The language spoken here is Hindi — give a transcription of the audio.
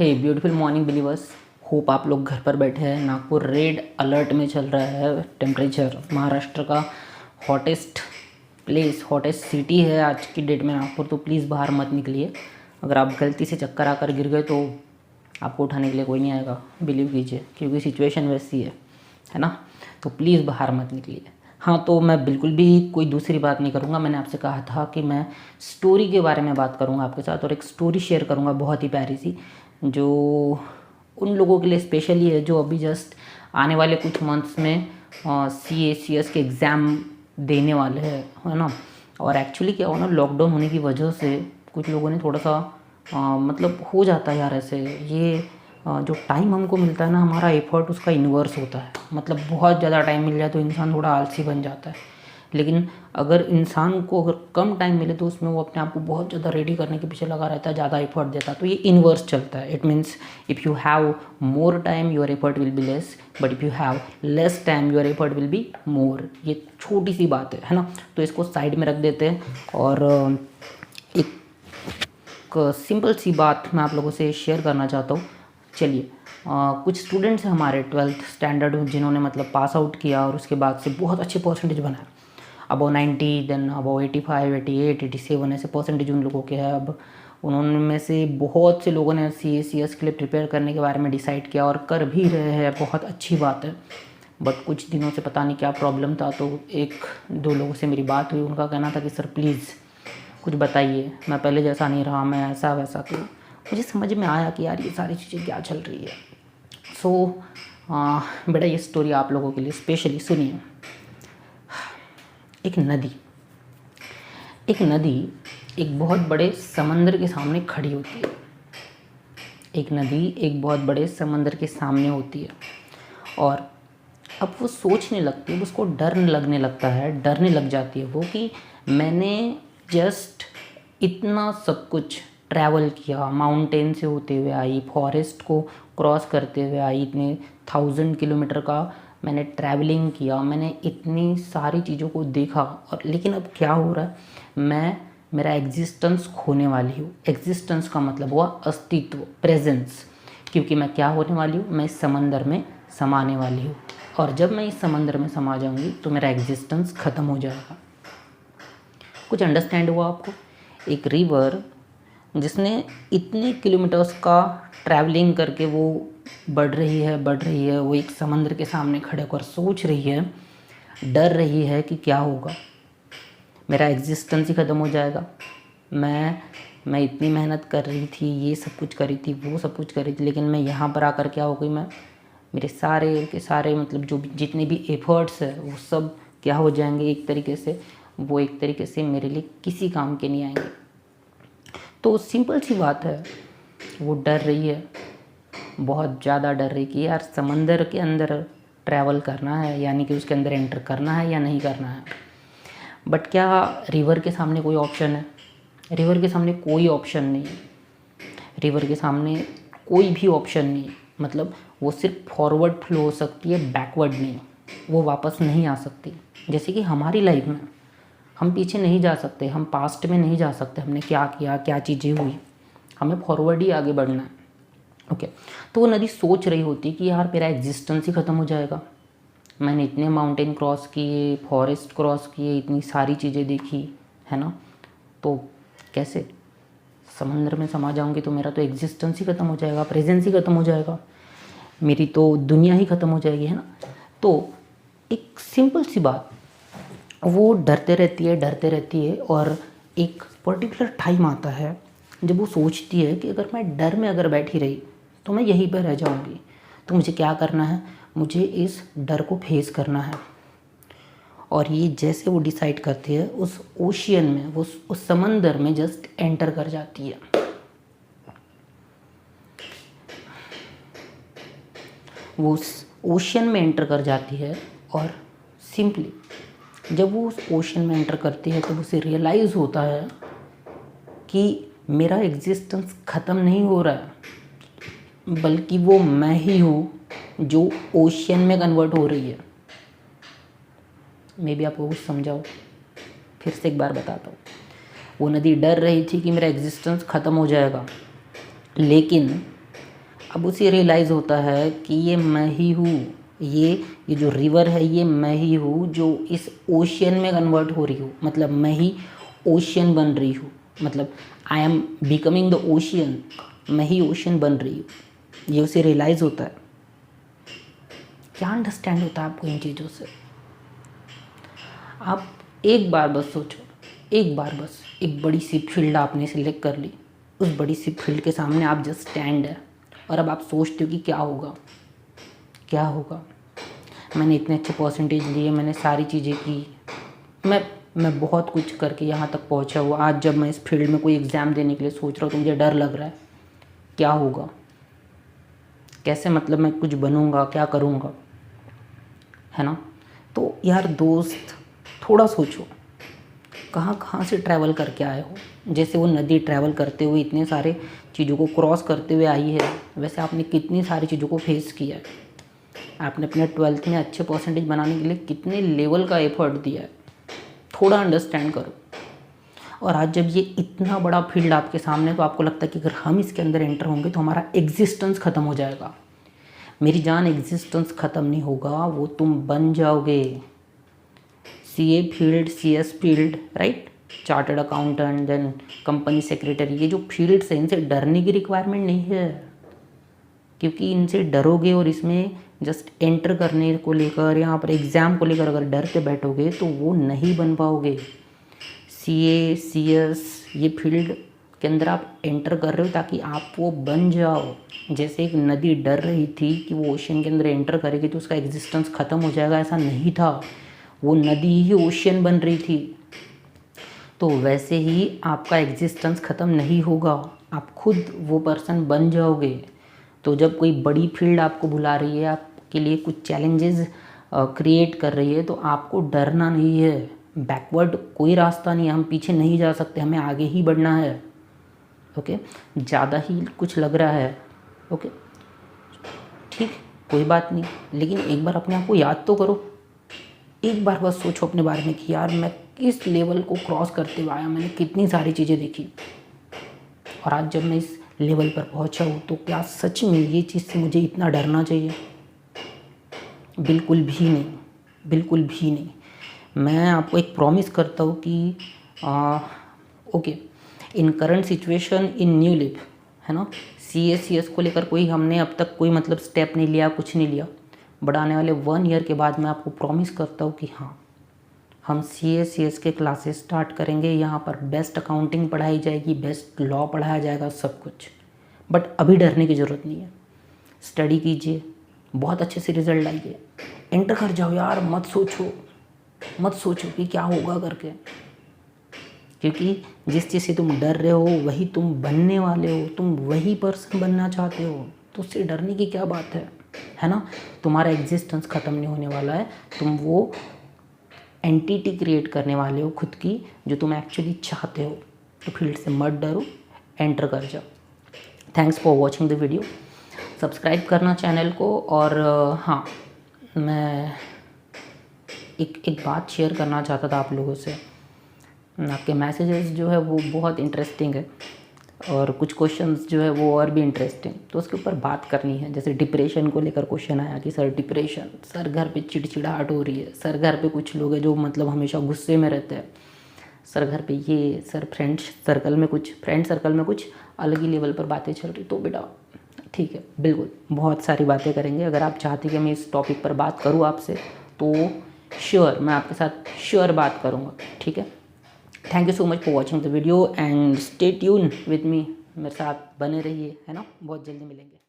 हे ब्यूटीफुल मॉर्निंग बिलीवर्स, होप आप लोग घर पर बैठे हैं। नागपुर रेड अलर्ट में चल रहा है टेम्परेचर। महाराष्ट्र का हॉटेस्ट प्लेस, हॉटेस्ट सिटी है आज की डेट में नागपुर। तो प्लीज़ बाहर मत निकलिए। अगर आप गलती से चक्कर आकर गिर गए तो आपको उठाने के लिए कोई नहीं आएगा, बिलीव कीजिए, क्योंकि सिचुएशन वैसी है ना। तो प्लीज़ बाहर मत निकलिए। हाँ, तो मैं बिल्कुल भी कोई दूसरी बात नहीं करूँगा। मैंने आपसे कहा था कि मैं स्टोरी के बारे में बात करूँगा आपके साथ, और एक स्टोरी शेयर करूँगा बहुत ही प्यारी सी, जो उन लोगों के लिए स्पेशली है जो अभी जस्ट आने वाले कुछ मंथ्स में CACS के एग्ज़ाम देने वाले हैं, है ना। और एक्चुअली क्या हुआ ना, लॉकडाउन होने की वजह से कुछ लोगों ने थोड़ा सा मतलब हो जाता है यार ऐसे, ये जो टाइम हमको मिलता है ना, हमारा एफर्ट उसका इन्वर्स होता है। मतलब बहुत ज़्यादा टाइम मिल जाए तो इंसान थोड़ा आलसी बन जाता है, लेकिन अगर इंसान को अगर कम टाइम मिले तो उसमें वो अपने आप को बहुत ज़्यादा रेडी करने के पीछे लगा रहता है, ज़्यादा एफर्ट देता है। तो ये इन्वर्स चलता है। It means if you have more time your effort will be less, but if you have less time your effort will be more. ये छोटी सी बात है ना। तो इसको साइड में रख देते हैं और एक सिंपल सी बात मैं आप लोगों से शेयर करना चाहता हूँ। चलिए, कुछ स्टूडेंट्स हैं हमारे 12th स्टैंडर्ड जिन्होंने मतलब पास आउट किया और उसके बाद से बहुत अच्छे परसेंटेज बनाए, अबव 90, देन अबव 85, 88, 87 ऐसे परसेंटेज उन लोगों के हैं। अब उन्होंने में से बहुत से लोगों ने CACS के लिए प्रिपेयर करने के बारे में डिसाइड किया और कर भी रहे हैं, बहुत अच्छी बात है। बट कुछ दिनों से पता नहीं क्या प्रॉब्लम था, तो एक दो लोगों से मेरी बात हुई। उनका कहना था कि सर प्लीज़ कुछ बताइए, मैं पहले जैसा नहीं रहा, मैं ऐसा वैसा। तो मुझे समझ में आया कि यार ये सारी चीज़ें क्या चल रही है। सो बेटा, ये स्टोरी आप लोगों के लिए स्पेशली सुनिए। एक नदी एक बहुत बड़े समंदर के सामने खड़ी होती है। एक नदी एक बहुत बड़े समंदर के सामने होती है और अब वो सोचने लगती है, उसको डर लगने लगता है, डरने लग जाती है वो कि मैंने जस्ट इतना सब कुछ ट्रैवल किया, माउंटेन से होते हुए आई, फॉरेस्ट को क्रॉस करते हुए आई, इतने 1000 किलोमीटर का मैंने ट्रैवलिंग किया, मैंने इतनी सारी चीज़ों को देखा, और लेकिन अब क्या हो रहा है, मेरा एग्जिस्टेंस खोने वाली हूँ। एग्जिस्टेंस का मतलब हुआ अस्तित्व, प्रेजेंस। क्योंकि मैं क्या होने वाली हूँ, मैं इस समंदर में समाने वाली हूँ, और जब मैं इस समंदर में समा जाऊँगी तो मेरा एग्जिस्टेंस ख़त्म हो जाएगा। कुछ अंडरस्टैंड हुआ आपको? एक रिवर जिसने इतने किलोमीटर्स का ट्रैवलिंग करके वो बढ़ रही है, वो एक समंदर के सामने खड़े होकर सोच रही है, डर रही है कि क्या होगा, मेरा एग्जिस्टेंस ही ख़त्म हो जाएगा। मैं इतनी मेहनत कर रही थी, ये सब कुछ करी थी, वो सब कुछ करी थी, लेकिन मैं यहाँ पर आकर क्या हो गई, मेरे सारे के सारे मतलब जो जितने भी एफर्ट्स है वो सब क्या हो जाएंगे, एक तरीके से मेरे लिए किसी काम के नहीं आएंगे। तो सिंपल सी बात है, वो डर रही है, बहुत ज़्यादा डर रही कि यार समंदर के अंदर ट्रैवल करना है, यानी कि उसके अंदर एंटर करना है या नहीं करना है। बट क्या रिवर के सामने कोई ऑप्शन है? रिवर के सामने कोई ऑप्शन नहीं है। रिवर के सामने कोई भी ऑप्शन नहीं है। मतलब वो सिर्फ फॉरवर्ड फ्लो हो सकती है, बैकवर्ड नहीं। वो वापस नहीं आ सकती। जैसे कि हमारी लाइफ में हम पीछे नहीं जा सकते, हम पास्ट में नहीं जा सकते, हमने क्या किया, क्या चीज़ें हुई, हमें फॉरवर्ड ही आगे बढ़ना है। ओके, तो वो नदी सोच रही होती कि यार मेरा एग्जिस्टेंस ही ख़त्म हो जाएगा। मैंने इतने माउंटेन क्रॉस किए, फॉरेस्ट क्रॉस किए, इतनी सारी चीज़ें देखी, है ना। तो कैसे समंदर में समा जाऊंगी तो मेरा तो एग्जिस्टेंस ही ख़त्म हो जाएगा, प्रेजेंस ही ख़त्म हो जाएगा, मेरी तो दुनिया ही ख़त्म हो जाएगी, है ना। तो एक सिंपल सी बात, वो डरते रहती है और एक पर्टिकुलर टाइम आता है जब वो सोचती है कि अगर मैं डर में अगर बैठी रही तो मैं यहीं पर रह जाऊंगी। तो मुझे क्या करना है, मुझे इस डर को फेस करना है। और ये जैसे वो डिसाइड करती है, उस ओशियन में, वो उस समंदर में जस्ट एंटर कर जाती है। वो उस ओशियन में एंटर कर जाती है और सिंपली जब वो उस ओशन में एंटर करती है तो उसे रियलाइज़ होता है कि मेरा एग्जिस्टेंस ख़त्म नहीं हो रहा है, बल्कि वो मैं ही हूँ जो ओशियन में कन्वर्ट हो रही है। मे बी आपको कुछ समझाओ, फिर से एक बार बताता हूँ। वो नदी डर रही थी कि मेरा एग्जिस्टेंस ख़त्म हो जाएगा, लेकिन अब उसे रियलाइज़ होता है कि ये मैं ही हूँ, ये जो रिवर है ये मैं ही हूँ जो इस ओशियन में कन्वर्ट हो रही हूँ, मतलब मैं ही ओशियन बन रही हूँ, मतलब I am becoming the ocean, मैं ही ओशियन बन रही हूँ। ये उसे रियलाइज़ होता है। क्या अंडरस्टैंड होता है आपको इन चीज़ों से? आप एक बार बस सोचो, एक बार बस, एक बड़ी सी फील्ड आपने सिलेक्ट कर ली, उस बड़ी सी फील्ड के सामने आप जस्ट स्टैंड है और अब आप सोचते हो कि क्या होगा, क्या होगा। मैंने इतने अच्छे परसेंटेज लिए, मैंने सारी चीज़ें की, मैं बहुत कुछ करके यहाँ तक पहुँचा हुआ। आज जब मैं इस फील्ड में कोई एग्ज़ाम देने के लिए सोच रहा हूँ तो मुझे डर लग रहा है, क्या होगा, कैसे, मतलब मैं कुछ बनूँगा, क्या करूँगा, है ना। तो यार दोस्त, थोड़ा सोचो, कहाँ कहाँ से ट्रैवल करके आए हो। जैसे वो नदी ट्रैवल करते हुए इतने सारे चीज़ों को क्रॉस करते हुए आई है, वैसे आपने कितनी सारी चीज़ों को फेस किया है। आपने अपने 12th में अच्छे परसेंटेज बनाने के लिए कितने लेवल का एफर्ट दिया है, थोड़ा अंडरस्टैंड करो। और आज जब ये इतना बड़ा फील्ड आपके सामने, तो आपको लगता है कि अगर हम इसके अंदर एंटर होंगे तो हमारा एग्जिस्टेंस ख़त्म हो जाएगा। मेरी जान, एग्जिस्टेंस ख़त्म नहीं होगा, वो तुम बन जाओगे। CA field, CS field, right, chartered accountant, then company secretary, ये जो फील्ड्स हैं इनसे डरने की रिक्वायरमेंट नहीं है, क्योंकि इनसे डरोगे और इसमें जस्ट एंटर करने को लेकर, यहाँ पर एग्ज़ाम को लेकर अगर डरते बैठोगे तो वो नहीं बन पाओगे। CA, CS ये फील्ड के अंदर आप एंटर कर रहे हो ताकि आप वो बन जाओ। जैसे एक नदी डर रही थी कि वो ओशियन के अंदर एंटर करेगी तो उसका एग्जिस्टेंस ख़त्म हो जाएगा, ऐसा नहीं था, वो नदी ही ओशियन बन रही थी। तो वैसे ही आपका एग्जिस्टेंस ख़त्म नहीं होगा, आप खुद वो पर्सन बन जाओगे। तो जब कोई बड़ी फील्ड आपको बुला रही है, आपके लिए कुछ चैलेंजेस क्रिएट कर रही है, तो आपको डरना नहीं है। बैकवर्ड कोई रास्ता नहीं है, हम पीछे नहीं जा सकते, हमें आगे ही बढ़ना है। ओके, ज़्यादा ही कुछ लग रहा है, ओके ठीक, कोई बात नहीं, लेकिन एक बार अपने आप को याद तो करो। एक बार बस सोचो अपने बारे में कि यार मैं किस लेवल को क्रॉस करते हुए आया, मैंने कितनी सारी चीज़ें देखी, और आज जब मैं इस लेवल पर पहुंचा हूँ तो क्या सच में ये चीज़ से मुझे इतना डरना चाहिए? बिल्कुल भी नहीं, बिल्कुल भी नहीं। मैं आपको एक प्रॉमिस करता हूँ कि okay, in current situation in new live, है ना, CS को लेकर कोई हमने अब तक कोई मतलब स्टेप नहीं लिया, कुछ नहीं लिया, बट आने वाले 1 ईयर के बाद मैं आपको प्रॉमिस करता हूँ कि हाँ, हम CS के क्लासेस स्टार्ट करेंगे। यहाँ पर बेस्ट अकाउंटिंग पढ़ाई जाएगी, बेस्ट लॉ पढ़ाया जाएगा, सब कुछ। बट अभी डरने की ज़रूरत नहीं है, स्टडी कीजिए, बहुत अच्छे से रिजल्ट लाइए, एंटर कर जाओ यार, मत सोचो कि क्या होगा करके, क्योंकि जिस चीज़ से तुम डर रहे हो वही तुम बनने वाले हो, तुम वही पर्सन बनना चाहते हो, तो उससे डरने की क्या बात है ना। तुम्हारा एग्जिस्टेंस ख़त्म नहीं होने वाला है, तुम वो एंटिटी क्रिएट करने वाले हो खुद की जो तुम एक्चुअली चाहते हो। तो फील्ड से मत डरो, एंटर कर जाओ। Thanks for watching the video, subscribe करना चैनल को। और हाँ, मैं एक बात शेयर करना चाहता था आप लोगों से। आपके मैसेजेस जो है वो बहुत इंटरेस्टिंग है, और कुछ क्वेश्चंस जो है वो और भी इंटरेस्टिंग, तो उसके ऊपर बात करनी है। जैसे डिप्रेशन को लेकर क्वेश्चन आया कि सर डिप्रेशन, सर घर पे चिड़चिड़ाहट हो रही है, सर घर पे कुछ लोग हैं जो मतलब हमेशा गुस्से में रहते हैं, सर घर पे ये, सर फ्रेंड सर्कल में कुछ अलग ही लेवल पर बातें चल रही। तो बेटा ठीक है, बिल्कुल बहुत सारी बातें करेंगे। अगर आप चाहते कि मैं इस टॉपिक पर बात करूँ आपसे, तो श्योर, मैं आपके साथ श्योर बात करूँगा, ठीक है। Thank you so much for watching the video and stay tune with me, मेरे साथ बने रहिए, है ना, बहुत जल्दी मिलेंगे।